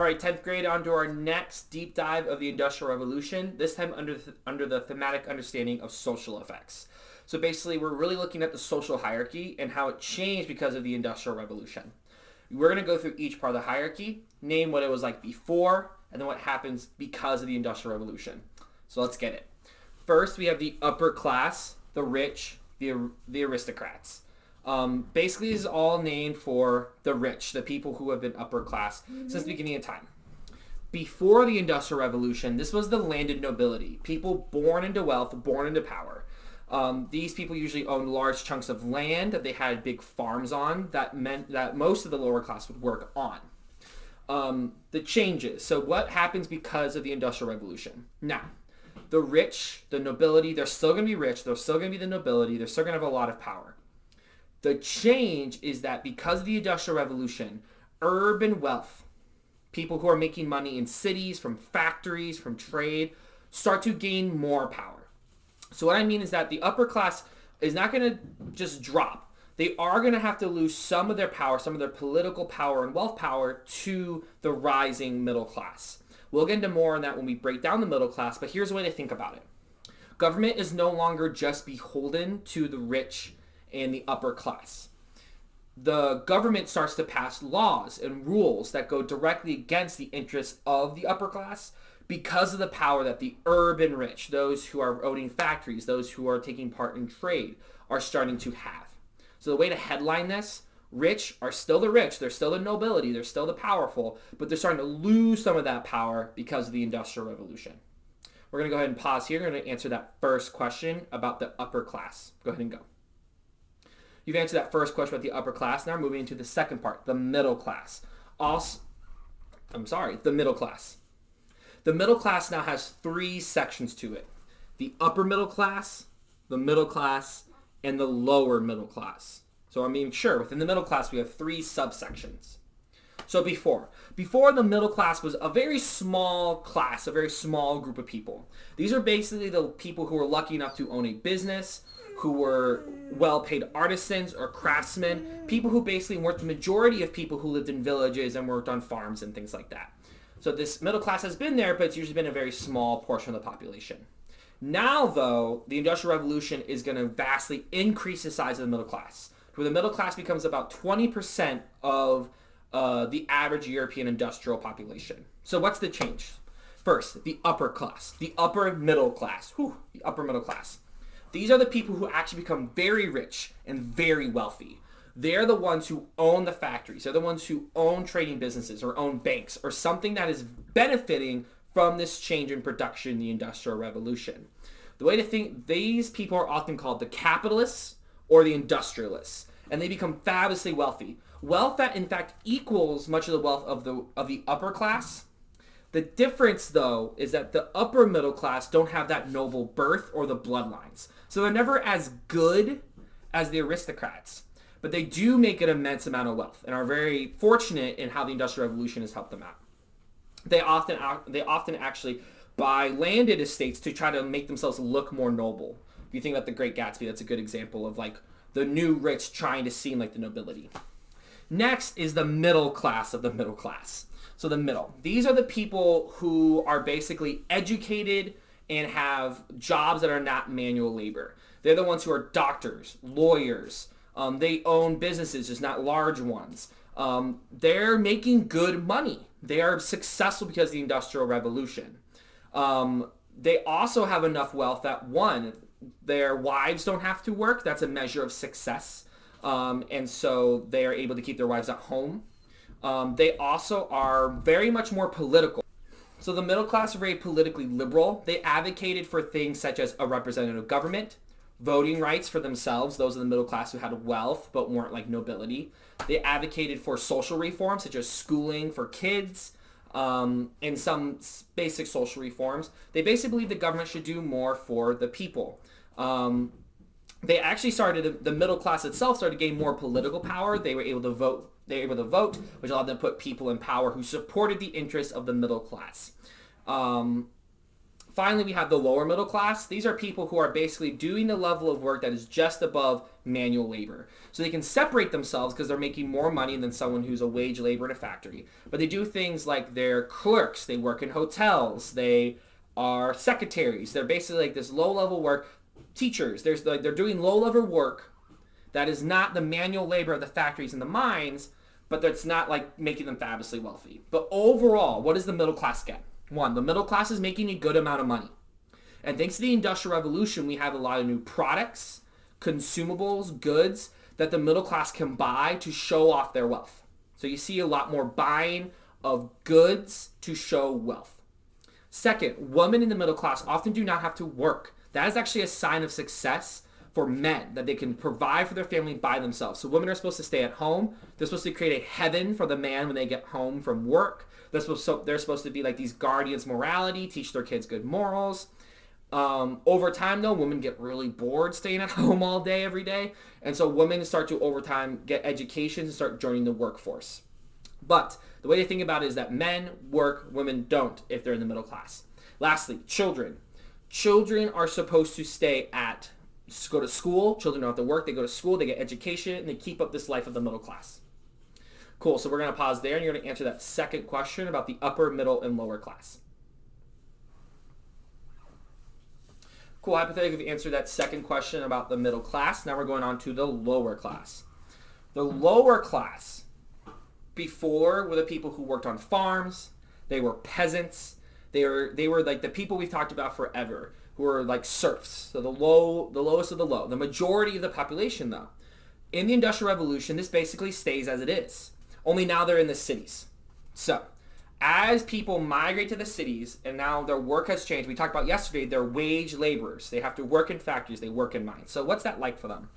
All right, 10th grade, on to our next deep dive of the Industrial Revolution, this time under the thematic understanding of social effects. So basically, we're really looking at the social hierarchy and how it changed because of the Industrial Revolution. We're going to go through each part of the hierarchy, name what it was like before, and then what happens because of the Industrial Revolution. So let's get it. First, we have the upper class, the rich, the aristocrats. Basically, this is all named for the rich, the people who have been upper class since the beginning of time. Before the Industrial Revolution, this was the landed nobility, people born into wealth, born into power. These people usually owned large chunks of land that they had big farms on. That meant that most of the lower class would work on. The changes. So what happens because of the Industrial Revolution? Now, the rich, the nobility, they're still going to be rich. They're still going to be the nobility. They're still going to have a lot of power. The change is that because of the Industrial Revolution, urban wealth, people who are making money in cities, from factories, from trade, start to gain more power. So what I mean is that the upper class is not going to just drop. They are going to have to lose some of their power, some of their political power and wealth power to the rising middle class. We'll get into more on that when we break down the middle class, but here's a way to think about it. Government is no longer just beholden to the rich and the upper class. The government starts to pass laws and rules that go directly against the interests of the upper class because of the power that the urban rich, those who are owning factories, those who are taking part in trade, are starting to have. So the way to headline this, rich are still the rich, they're still the nobility, they're still the powerful, but they're starting to lose some of that power because of the Industrial Revolution. We're going to go ahead and pause here. We're going to answer that first question about the upper class. Go ahead and go. You've answered that first question about the upper class. Now we're moving into the second part, the middle class. The middle class. The middle class now has three sections to it. The upper middle class, the middle class, and the lower middle class. So within the middle class we have three subsections. So before the middle class was a very small class, a very small group of people. These are basically the people who were lucky enough to own a business, who were well-paid artisans or craftsmen, people who basically weren't the majority of people who lived in villages and worked on farms and things like that. So this middle class has been there, but it's usually been a very small portion of the population. Now, though, the Industrial Revolution is going to vastly increase the size of the middle class, where the middle class becomes about 20% of the average European industrial population. So what's the change? First, the upper class, the upper middle class. The upper middle class. These are the people who actually become very rich and very wealthy. They're the ones who own the factories. They're the ones who own trading businesses or own banks or something that is benefiting from this change in production in the Industrial Revolution. The way to think, these people are often called the capitalists or the industrialists, and they become fabulously wealthy. Wealth that in fact equals much of the wealth of the upper class. The difference, though, is that the upper middle class don't have that noble birth or the bloodlines. So they're never as good as the aristocrats. But they do make an immense amount of wealth and are very fortunate in how the Industrial Revolution has helped them out. They often actually buy landed estates to try to make themselves look more noble. If you think about The Great Gatsby, that's a good example of like the new rich trying to seem like the nobility. Next is the middle class of the middle class. So the middle. These are the people who are basically educated and have jobs that are not manual labor. They're the ones who are doctors, lawyers. They own businesses, just not large ones. They're making good money. They are successful because of the Industrial Revolution. They also have enough wealth that, one, their wives don't have to work. That's a measure of success. And so they are able to keep their wives at home. They also are very much more political. So the middle class are very politically liberal. They advocated for things such as a representative government, voting rights for themselves. Those are the middle class who had wealth but weren't like nobility. They advocated for social reforms such as schooling for kids and some basic social reforms. They basically believe the government should do more for the people. They actually the middle class itself started to gain more political power. They were able to vote, which allowed them to put people in power who supported the interests of the middle class. Finally, we have the lower middle class. These are people who are basically doing the level of work that is just above manual labor. So they can separate themselves because they're making more money than someone who's a wage laborer in a factory. But they do things like they're clerks, they work in hotels, they are secretaries. They're basically like this low-level work. Teachers, they're doing low-level work that is not the manual labor of the factories and the mines, but that's not like making them fabulously wealthy. But overall, what does the middle class get? One, the middle class is making a good amount of money. And thanks to the Industrial Revolution, we have a lot of new products, consumables, goods that the middle class can buy to show off their wealth. So you see a lot more buying of goods to show wealth. Second, women in the middle class often do not have to work. That is actually a sign of success for men, that they can provide for their family by themselves. So women are supposed to stay at home. They're supposed to create a heaven for the man when they get home from work. They're supposed to be like these guardians morality, teach their kids good morals. Over time, though, women get really bored staying at home all day, every day. And so women start to, over time, get education and start joining the workforce. But the way to think about it is that men work, women don't if they're in the middle class. Lastly, children. Children are supposed to go to school. Children don't have to work. They go to school, they get education, and they keep up this life of the middle class. Cool, so we're going to pause there, and you're going to answer that second question about the upper, middle, and lower class. Cool, hypothetically, you've answered that second question about the middle class. Now we're going on to the lower class. The lower class, before, were the people who worked on farms. They were peasants. They were like the people we've talked about forever, who were like serfs. So the lowest of the low. The majority of the population, though. In the Industrial Revolution, this basically stays as it is. Only now they're in the cities. So, as people migrate to the cities, and now their work has changed. We talked about yesterday, they're wage laborers. They have to work in factories. They work in mines. So what's that like for them?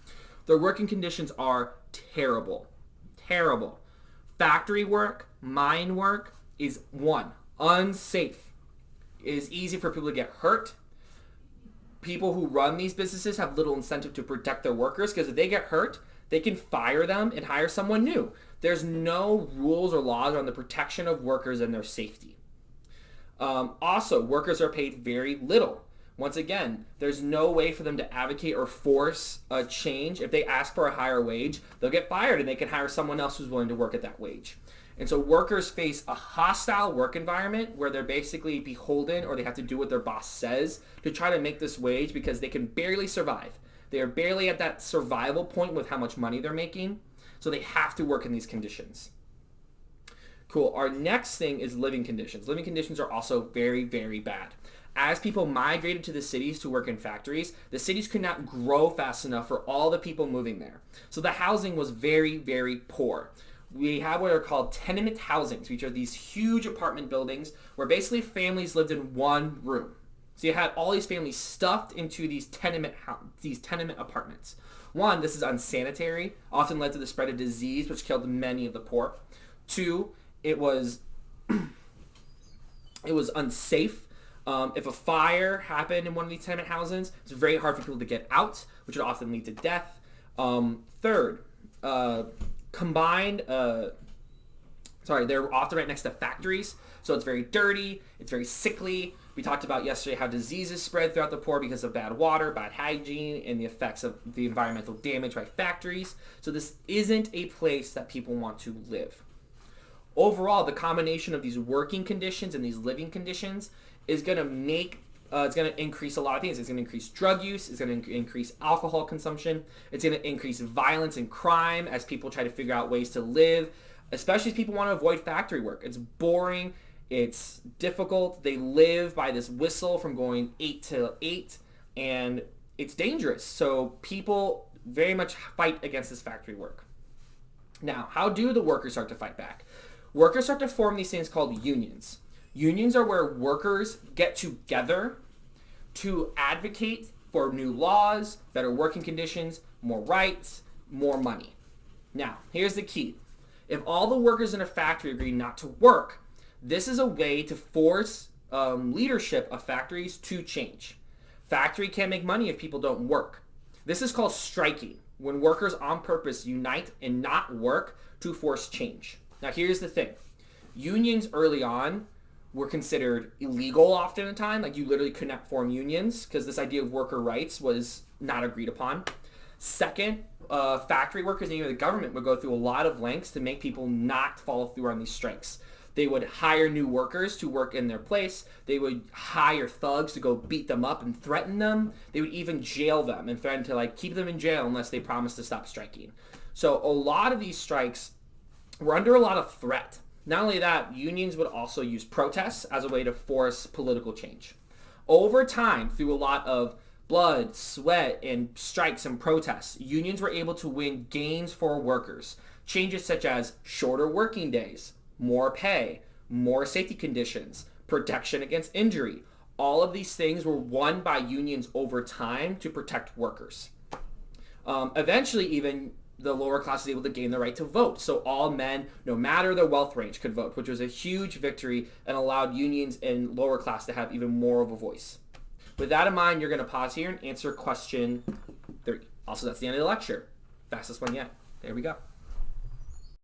Their working conditions are terrible. Terrible. Factory work, mine work is, one, unsafe. It is easy for people to get hurt. People who run these businesses have little incentive to protect their workers because if they get hurt, they can fire them and hire someone new. There's no rules or laws on the protection of workers and their safety. Also, workers are paid very little. Once again, there's no way for them to advocate or force a change. If they ask for a higher wage, they'll get fired and they can hire someone else who's willing to work at that wage. And so workers face a hostile work environment where they're basically beholden or they have to do what their boss says to try to make this wage because they can barely survive. They are barely at that survival point with how much money they're making. So they have to work in these conditions. Cool. Our next thing is living conditions. Living conditions are also very, very bad. As people migrated to the cities to work in factories, the cities could not grow fast enough for all the people moving there. So the housing was very, very poor. We have what are called tenement housings, which are these huge apartment buildings where basically families lived in one room. So you had all these families stuffed into these tenement apartments. One, this is unsanitary, often led to the spread of disease, which killed many of the poor. Two, it was unsafe. If a fire happened in one of these tenement houses, it's very hard for people to get out, which would often lead to death. Third, they're often right next to factories, so it's very dirty, it's very sickly. We talked about yesterday how diseases spread throughout the poor because of bad water, bad hygiene, and the effects of the environmental damage by factories. So this isn't a place that people want to live. Overall, the combination of these working conditions and these living conditions is going to increase a lot of things. It's going to increase drug use. It's going to increase alcohol consumption. It's going to increase violence and crime as people try to figure out ways to live, especially as people want to avoid factory work. It's boring. It's difficult. They live by this whistle from going 8 to 8, and it's dangerous. So people very much fight against this factory work. Now, how do the workers start to fight back? Workers start to form these things called unions. Unions are where workers get together to advocate for new laws, better working conditions, more rights, more money. Now, here's the key. If all the workers in a factory agree not to work, this is a way to force leadership of factories to change. Factory can't make money if people don't work. This is called striking, when workers on purpose unite and not work to force change. Now here's the thing. Unions early on were considered illegal often in time. Like you literally couldn't form unions because this idea of worker rights was not agreed upon. Second, factory workers and even the government would go through a lot of lengths to make people not follow through on these strikes. They would hire new workers to work in their place. They would hire thugs to go beat them up and threaten them. They would even jail them and threaten to like keep them in jail unless they promised to stop striking. So a lot of these strikes were under a lot of threat. Not only that, unions would also use protests as a way to force political change. Over time, through a lot of blood, sweat, and strikes and protests, unions were able to win gains for workers. Changes such as shorter working days, more pay, more safety conditions, protection against injury. All of these things were won by unions over time to protect workers. Eventually, even the lower class was able to gain the right to vote. So all men, no matter their wealth range, could vote, which was a huge victory and allowed unions in lower class to have even more of a voice. With that in mind, you're going to pause here and answer question 3. Also, that's the end of the lecture. Fastest one yet. There we go.